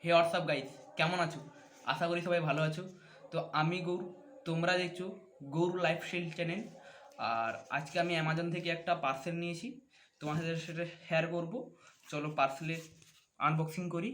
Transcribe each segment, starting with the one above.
হে WhatsApp guys, কেমন আছো? আশা করি সবাই ভালো আছো। তো আমি গৌর, তোমরা দেখছো গৌর লাইফস্টাইল চ্যানেল। আর আজকে আমি অ্যামাজন থেকে একটা পার্সেল নিয়েছি, তোমার সাথে সেটা শেয়ার করব। চলো পার্সেলের আনবক্সিং করি।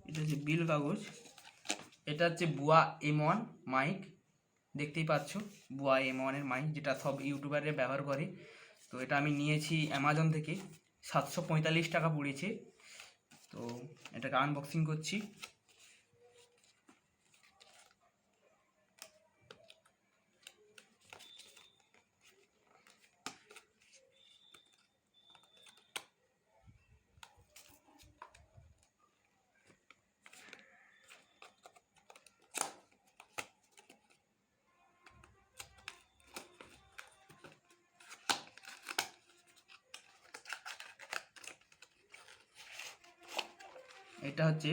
এটা হচ্ছে বিল কাগজ। এটা হচ্ছে বুয়া M1 মাইক, দেখতেই পাচ্ছ বুয়া M1-এর মাইক, যেটা সব ইউটিউবারে ব্যবহার করে। তো এটা আমি নিয়েছি অ্যামাজন থেকে, 745 টাকা পড়েছে। তো এটাকে আনবক্সিং করছি। এটা হচ্ছে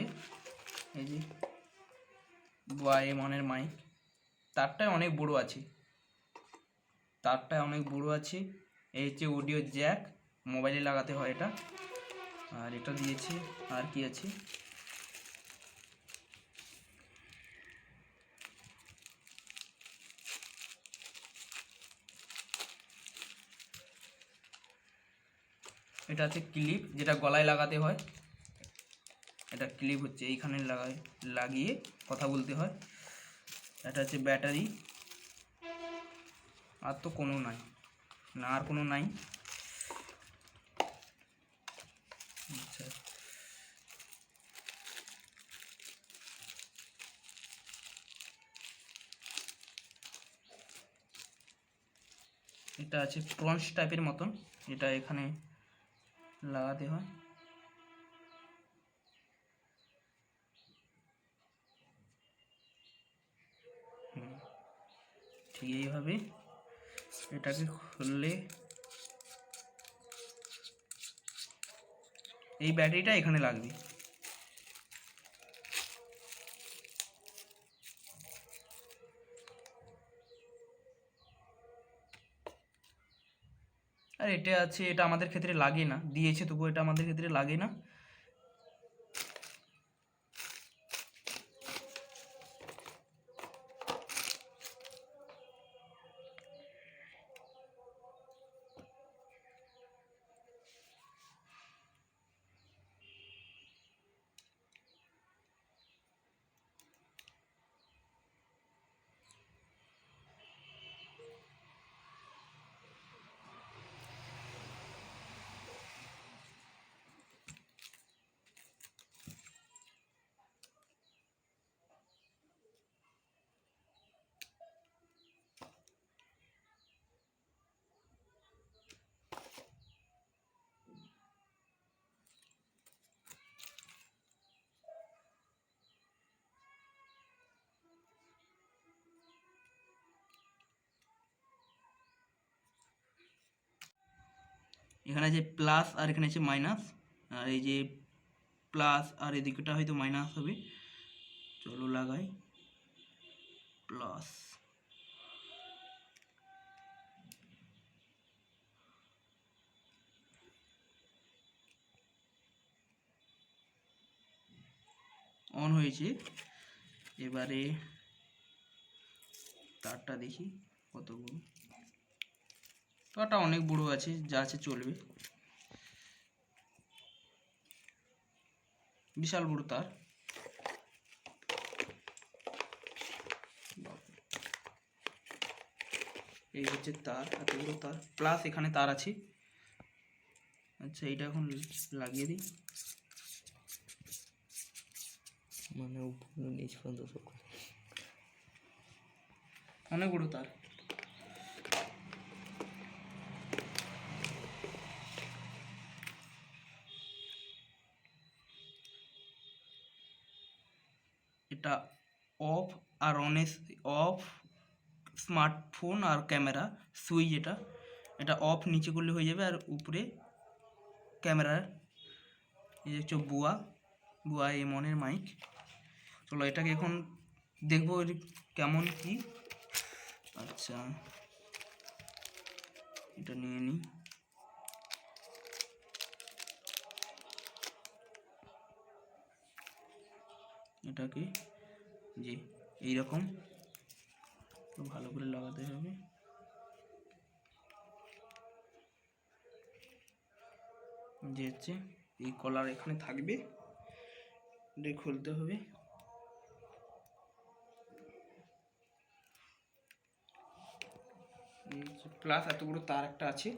এই যে বুয়া M1-এর মাইক। তারটায় অনেক বড় আছে, এই হচ্ছে অডিও জ্যাক, মোবাইলে লাগাতে হয় এটা। আর এটা দিয়েছে, আর কি আছে, এটা হচ্ছে ক্লিপ, যেটা গলায় লাগাতে হয়। এটা ক্লিপ হচ্ছে এইখানে লাগিয়ে কথা বলতে হয়। এটা হচ্ছে ব্যাটারি। আর তো কোনো নাই, না আর কোনো নাই। আচ্ছা, এটা আছে প্রন্স টাইপের মতন, এটা এখানে লাগাতে হয়। ঠিক এইভাবে এটাকে খুললে এই ব্যাটারিটা এখানে লাগবে। আর এটা আছে, এটা আমাদের ক্ষেত্রে লাগে না, দিয়েছে তবু এটা আমাদের ক্ষেত্রে লাগে না। এখানে আছে প্লাস আর এখানে আছে মাইনাস। আর এই যে প্লাস আর এদিকটা হয়তো মাইনাস হবে। চলো লাগাই। প্লাস, অন হয়েছে। এবারে তারটা দেখি কত বড়। তারটা অনেক বড় আছে, যা আছে চলবে। বিশাল বড় তার। এই হচ্ছে তার, এত বড় তার। প্লাস এখানে তার আছে। আচ্ছা, এইটা এখন লাগিয়ে দিই। মানে উপর নিচ পর্যন্ত সব অনেক বড় তার। এটা অফ আর অন, অফ স্মার্টফোন আর ক্যামেরা সুইচ, এটা অফ নিচে করলে হয়ে যাবে, আর উপরে ক্যামেরার এই হচ্ছে বুয়া M1-এর মাইক। চলো এটাকে এখন দেখবো এর কেমন কি। আচ্ছা, এটা নিয়ে নিই। এটাকে যে এইরকম ভালো করে লাগাতে হবে। যে হচ্ছে এই কলার এখানে থাকবে, এটা খুলতে হবে। প্লাস এত বড় তার একটা আছে,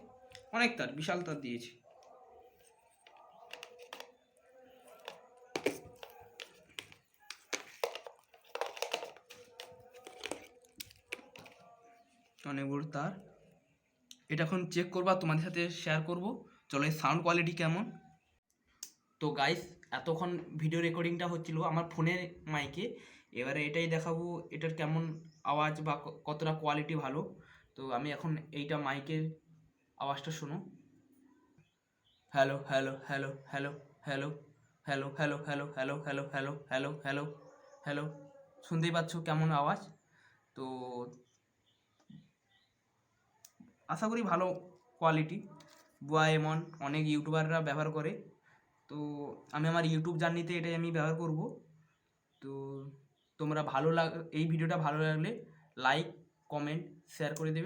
অনেক তার, বিশাল তার দিয়েছে। অনেক বড় তার, এটা এখন চেক করবো আর তোমাদের সাথে শেয়ার করব। চলো এই সাউন্ড কোয়ালিটি কেমন। তো গাইস, এতক্ষণ ভিডিও রেকর্ডিংটা হচ্ছিল আমার ফোনের মাইকে, এবারে এটাই দেখাবো এটার কেমন আওয়াজ বা কতটা কোয়ালিটি ভালো। তো আমি এখন এইটা মাইকের আওয়াজটা শোনো। Hello hello hello hello hello hello hello hello hello hello hello hello hello hello, শুনতেই পাচ্ছ কেমন আওয়াজ। তো আশা করি ভালো কোয়ালিটি। বুয়া M1 অনেক ইউটিউবাররা ব্যবহার করে, তো আমি আমার ইউটিউব জার্নিতে এটাই আমি ব্যবহার করব। তো তোমরা এই ভিডিওটা ভালো লাগলে লাইক, কমেন্ট, শেয়ার করে দেবে।